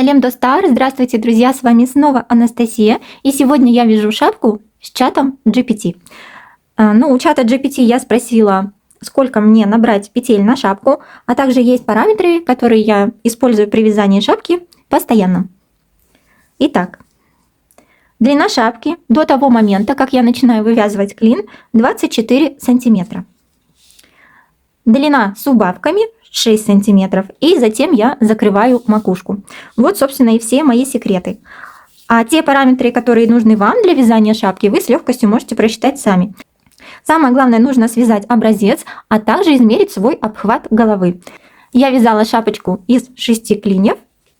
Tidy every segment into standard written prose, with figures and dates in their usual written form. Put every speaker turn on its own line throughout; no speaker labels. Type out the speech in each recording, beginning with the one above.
Салем Достар! Здравствуйте, друзья! С вами снова Анастасия. И сегодня я вяжу шапку с чатом GPT. У чата GPT я спросила, сколько мне набрать петель на шапку, а также есть параметры, которые я использую при вязании шапки постоянно. Итак, длина шапки до того момента, как я начинаю вывязывать клин, 24 сантиметра. Длина с убавками 6 сантиметров, и затем я закрываю макушку. Вот, собственно, и все мои секреты. А те параметры, которые нужны вам для вязания шапки, вы с легкостью можете просчитать сами. Самое главное, нужно связать образец, а также измерить свой обхват головы. Я вязала шапочку из 6 клиньев.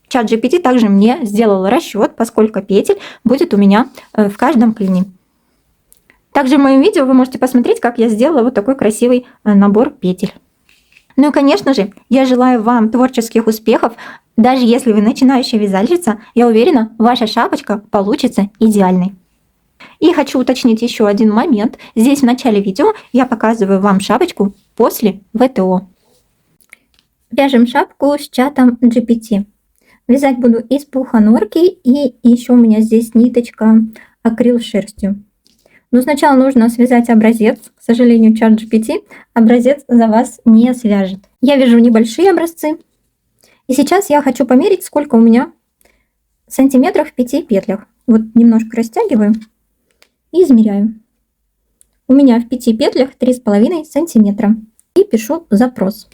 Чат GPT также мне сделал расчет, поскольку петель будет у меня в каждом клине. Также в моем видео вы можете посмотреть, как я сделала вот такой красивый набор петель. Ну и, конечно же, я желаю вам творческих успехов. Даже если вы начинающая вязальщица, я уверена, ваша шапочка получится идеальной. И хочу уточнить еще один момент. Здесь в начале видео я показываю вам шапочку после ВТО. Вяжем шапку с чатом GPT. Вязать буду из пуханорки, и еще у меня здесь ниточка акрил шерстью. Но сначала нужно связать образец. К сожалению, чат GPT образец за вас не свяжет. Я вяжу небольшие образцы. И сейчас я хочу померить, сколько у меня сантиметров в 5 петлях. Вот немножко растягиваю и измеряю. У меня в 5 петлях 3,5 сантиметра. И пишу запрос.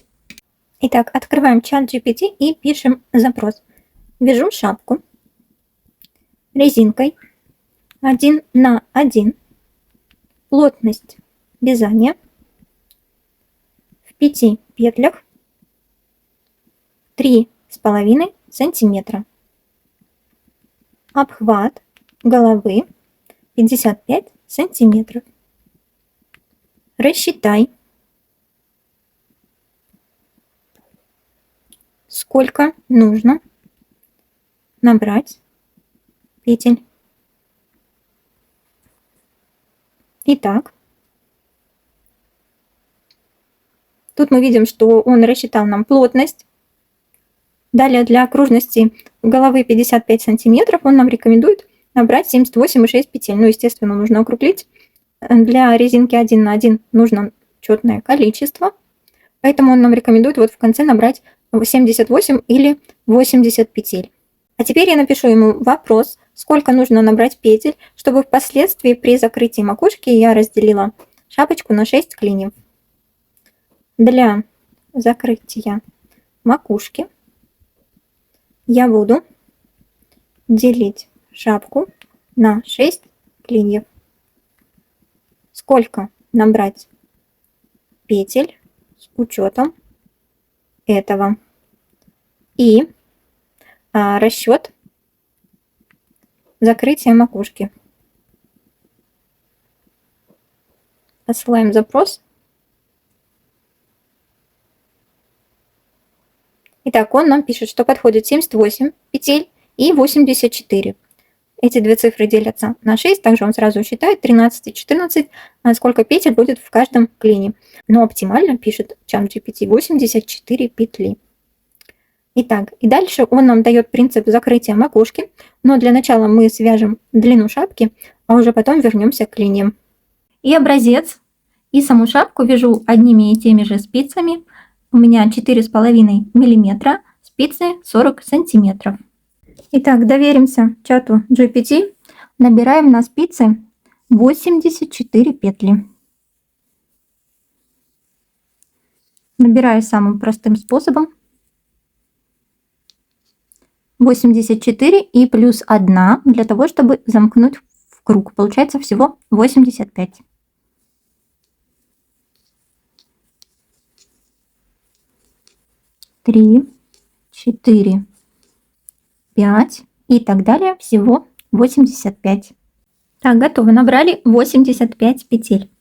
Итак, открываем чат GPT и пишем запрос. Вяжу шапку резинкой 1 на 1. Плотность вязания в 5 петлях 3,5 сантиметра. Обхват головы 55 сантиметров. Рассчитай, сколько нужно набрать петель. Итак, тут мы видим, что он рассчитал нам плотность. Далее для окружности головы 55 сантиметров он нам рекомендует набрать 78,6 петель. Ну, естественно, нужно округлить. Для резинки 1 на 1 нужно четное количество. Поэтому он нам рекомендует вот в конце набрать 78 или 80 петель. А теперь я напишу ему вопрос, сколько нужно набрать петель, чтобы впоследствии при закрытии макушки я разделила шапочку на 6 клиньев. Для закрытия макушки я буду делить шапку на 6 клиньев. Сколько набрать петель с учетом этого. И расчет закрытия макушки. Посылаем запрос. Итак, он нам пишет, что подходит 78 петель и 84. Эти две цифры делятся на 6, также он сразу считает 13 и 14, сколько петель будет в каждом клине. Но оптимально, пишет чат GPT, 84 петли. Итак, и дальше он нам дает принцип закрытия макушки, но для начала мы свяжем длину шапки, а уже потом вернемся к клиньям. И образец, и саму шапку вяжу одними и теми же спицами. У меня 4,5 мм, спицы 40 сантиметров. Итак, доверимся чату GPT, набираем на спицы 84 петли. Набираю самым простым способом. 84 и плюс 1 для того, чтобы замкнуть в круг. Получается всего 85. Три, 4, 5 и так далее. Всего 85. Так, готово. Набрали 85 петель.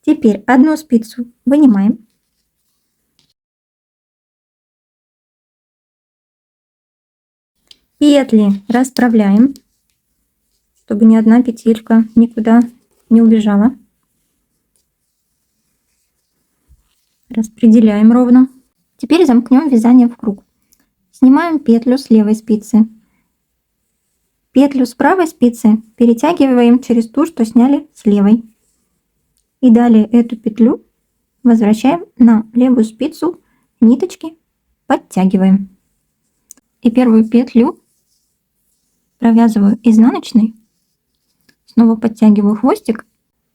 Теперь одну спицу вынимаем. Петли расправляем, чтобы ни одна петелька никуда не убежала. Распределяем ровно. Теперь замкнем вязание в круг. Снимаем петлю с левой спицы, Петлю с правой спицы перетягиваем через ту, что сняли с левой. И далее эту петлю возвращаем на левую спицу, ниточки подтягиваем. И первую петлю провязываю изнаночной, снова подтягиваю хвостик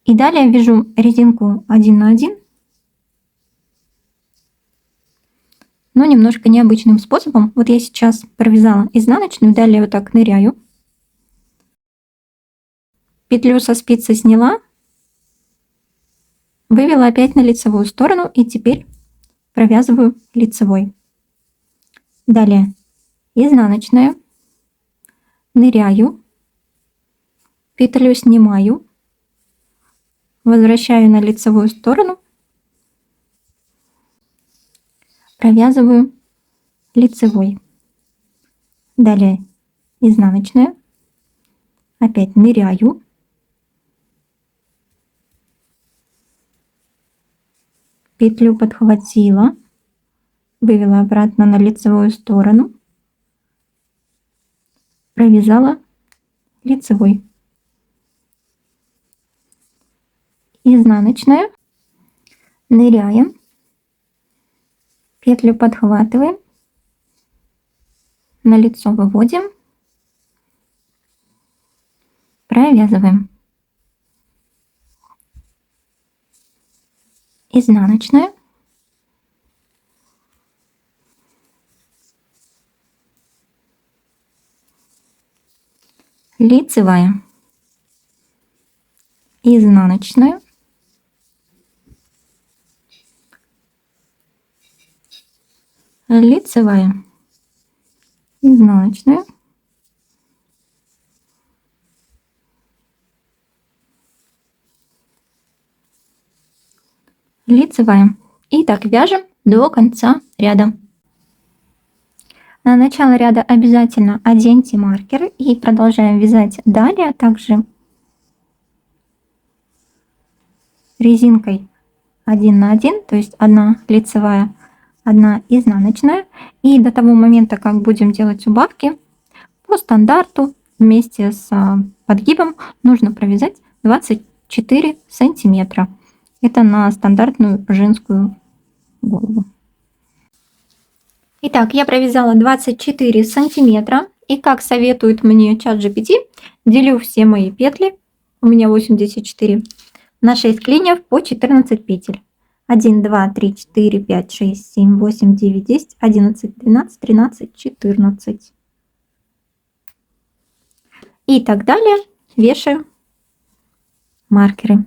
и далее вяжу резинку 1 на 1, но немножко необычным способом. Вот я сейчас провязала изнаночную, далее вот так ныряю, петлю со спицы сняла, вывела опять на лицевую сторону и теперь провязываю лицевой. Далее изнаночная, ныряю, петлю снимаю, возвращаю на лицевую сторону, провязываю лицевой. Далее изнаночная, опять ныряю, петлю подхватила, вывела обратно на лицевую сторону, провязала лицевой. Изнаночная, ныряем, петлю подхватываем, на лицо выводим, провязываем. Изнаночная, лицевая, изнаночная, лицевая, изнаночная, лицевая. И так вяжем до конца ряда. На начало ряда обязательно оденьте маркеры и продолжаем вязать далее также резинкой 1 на 1, то есть 1 лицевая, 1 изнаночная. И до того момента, как будем делать убавки, по стандарту вместе с подгибом нужно провязать 24 сантиметра. Это на стандартную женскую голову. Итак, я провязала 24 сантиметра. И как советует мне ChatGPT, делю все мои петли, у меня 84, на 6 клиньев по 14 петель. 1, 2, 3, 4, 5, 6, 7, 8, 9, 10, 11, 12, 13, 14. И так далее вешаю маркеры.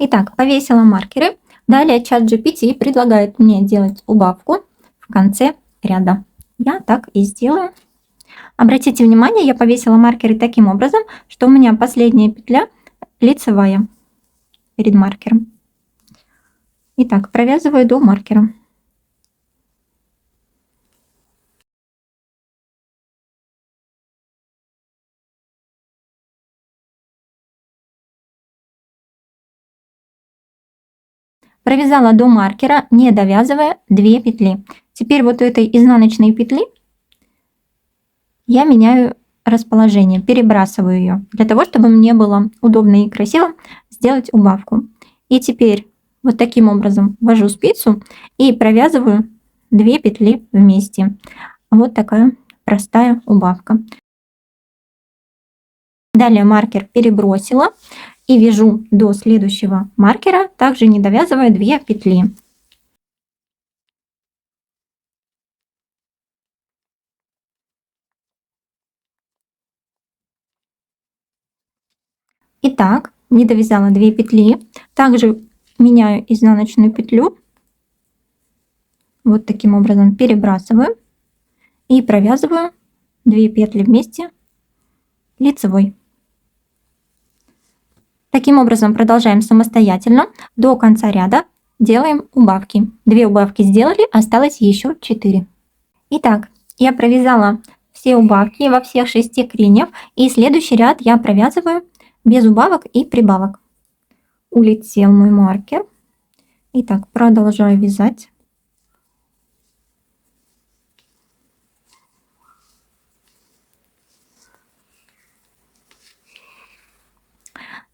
Итак, повесила маркеры. Далее ChatGPT предлагает мне делать убавку в конце ряда. Я так и сделаю. Обратите внимание, я повесила маркеры таким образом, что у меня последняя петля лицевая перед маркером. Итак, провязываю до маркера. Провязала до маркера, не довязывая 2 петли. Теперь вот у этой изнаночной петли я меняю расположение, перебрасываю ее, для того, чтобы мне было удобно и красиво сделать убавку. И теперь вот таким образом ввожу спицу и провязываю 2 петли вместе. Вот такая простая убавка. Далее маркер перебросила и вяжу до следующего маркера, также не довязывая 2 петли. Итак, не довязала 2 петли. Также меняю изнаночную петлю. Вот таким образом перебрасываю и провязываю 2 петли вместе лицевой. Таким образом продолжаем самостоятельно до конца ряда, делаем убавки. 2 убавки сделали, осталось еще 4. Итак, я провязала все убавки во всех 6 клиньях. И следующий ряд я провязываю без убавок и прибавок. Улетел мой маркер. Итак, продолжаю вязать.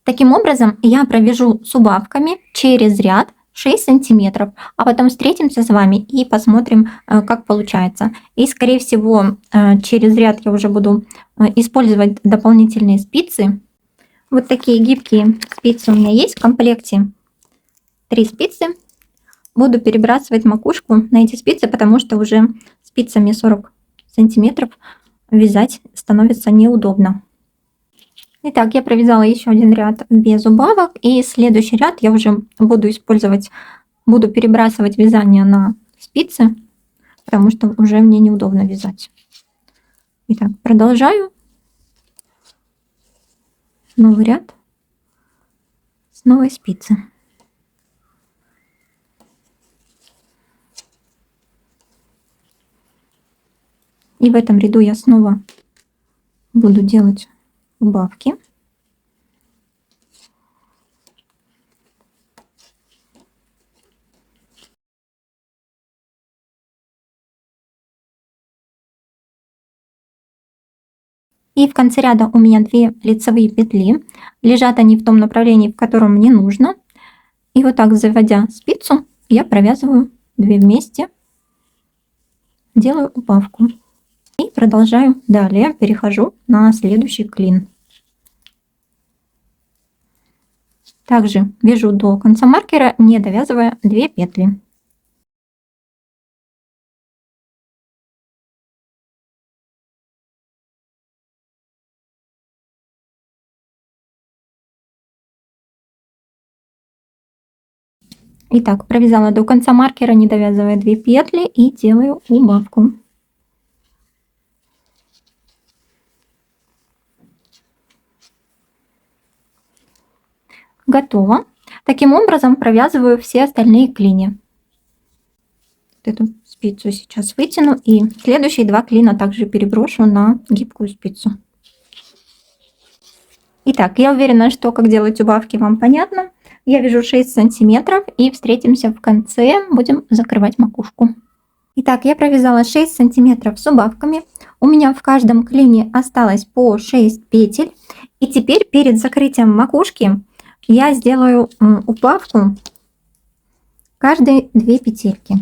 Таким образом, я провяжу с убавками через ряд 6 сантиметров, а потом встретимся с вами и посмотрим, как получается. И, скорее всего, через ряд я уже буду использовать дополнительные спицы. Вот такие гибкие спицы у меня есть в комплекте. 3 спицы. Буду перебрасывать макушку на эти спицы, потому что уже спицами 40 сантиметров вязать становится неудобно. Итак, я провязала еще один ряд без убавок, и следующий ряд я уже буду использовать, буду перебрасывать вязание на спицы, потому что уже мне неудобно вязать. Итак, продолжаю. Новый ряд с новой спицы. И в этом ряду я снова буду делать убавки. И в конце ряда у меня 2 лицевые петли. Лежат они в том направлении, в котором мне нужно. И вот так, заводя спицу, я провязываю 2 вместе, делаю убавку. И продолжаю далее, перехожу на следующий клин. Также вяжу до конца маркера, не довязывая 2 петли. Итак, провязала до конца маркера, не довязывая 2 петли, и делаю убавку. Готово. Таким образом провязываю все остальные клини. Эту спицу сейчас вытяну, и следующие 2 клина также переброшу на гибкую спицу. Итак, я уверена, что как делать убавки вам понятно. Я вяжу 6 сантиметров, и встретимся в конце, будем закрывать макушку. Итак, я провязала 6 сантиметров с убавками. У меня в каждом клине осталось по 6 петель. И теперь перед закрытием макушки я сделаю убавку каждые 2 петельки.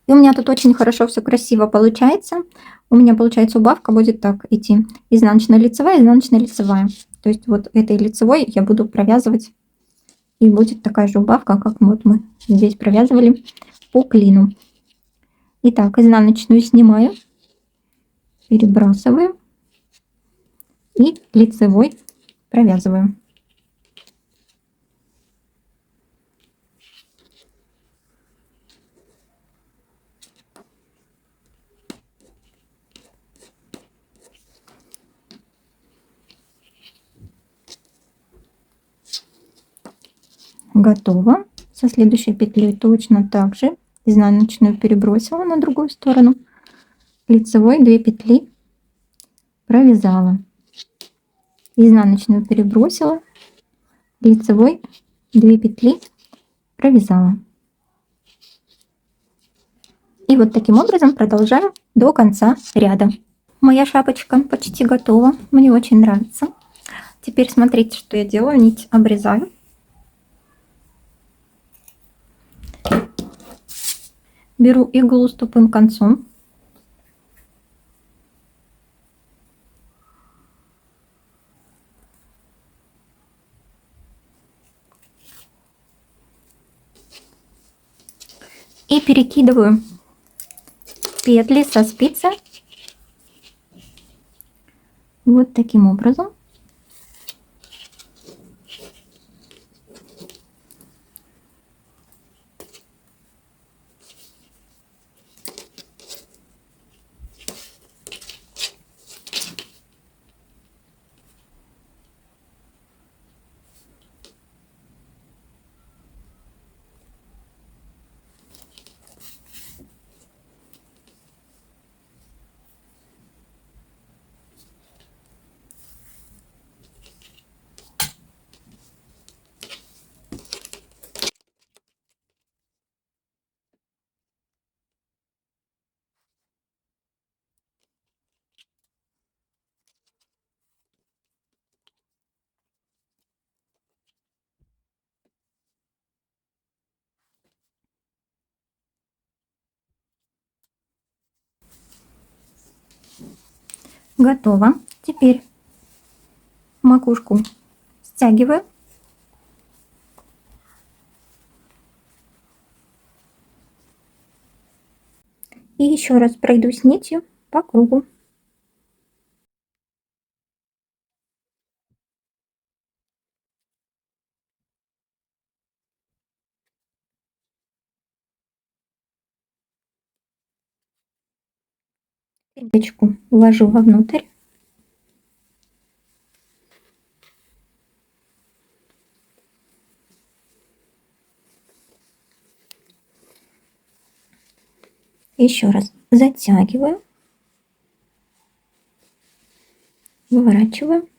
И у меня тут очень хорошо все красиво получается. У меня получается убавка будет так идти: изнаночно-лицевая, изнаночно-лицевая. То есть вот этой лицевой я буду провязывать, и будет такая же убавка, как вот мы здесь провязывали по клину. Итак, изнаночную снимаю, перебрасываю и лицевой провязываю. Готово. Со следующей петлей точно так же. Изнаночную перебросила на другую сторону, лицевой 2 петли провязала, изнаночную перебросила, лицевой 2 петли провязала. И вот таким образом продолжаю до конца ряда. Моя шапочка почти готова, мне очень нравится. Теперь смотрите, что я делаю: нить обрезаю, беру иглу с тупым концом, и перекидываю петли со спицы вот таким образом. Готово. Теперь макушку стягиваю. И еще раз пройдусь нитью по кругу. Ниточку ввожу вовнутрь. Еще раз затягиваю, выворачиваю.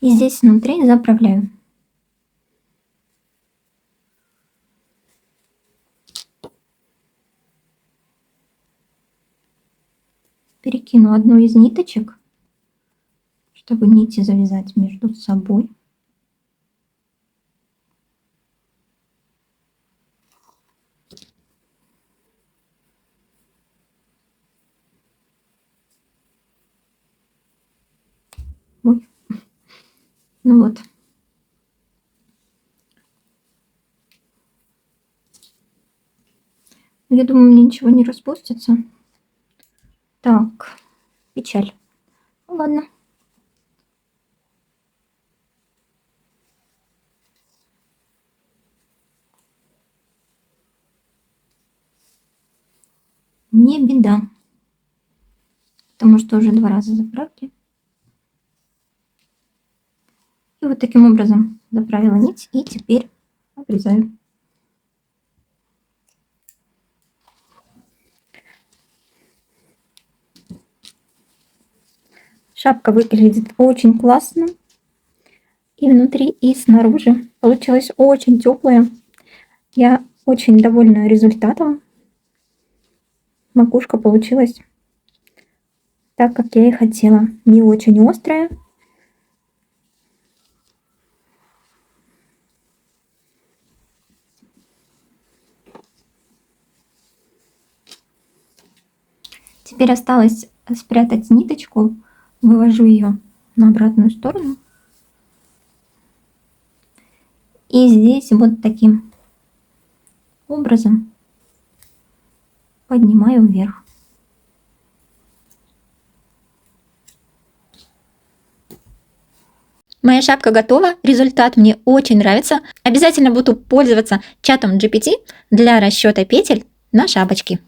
И здесь внутри заправляю. Перекину одну из ниточек, чтобы нити завязать между собой. Ой. Ну вот. Я думаю, мне ничего не распустится. Так, печаль. Ну, ладно. Не беда, потому что уже 2 раза заправки. И вот таким образом заправила нить, и теперь обрезаю. Шапка выглядит очень классно. И внутри, и снаружи. Получилась очень теплая. Я очень довольна результатом. Макушка получилась так, как я и хотела. Не очень острая. Теперь осталось спрятать ниточку. Вывожу ее на обратную сторону. И здесь вот таким образом поднимаю вверх. Моя шапка готова, результат мне очень нравится. Обязательно буду пользоваться чатом GPT для расчета петель на шапочки.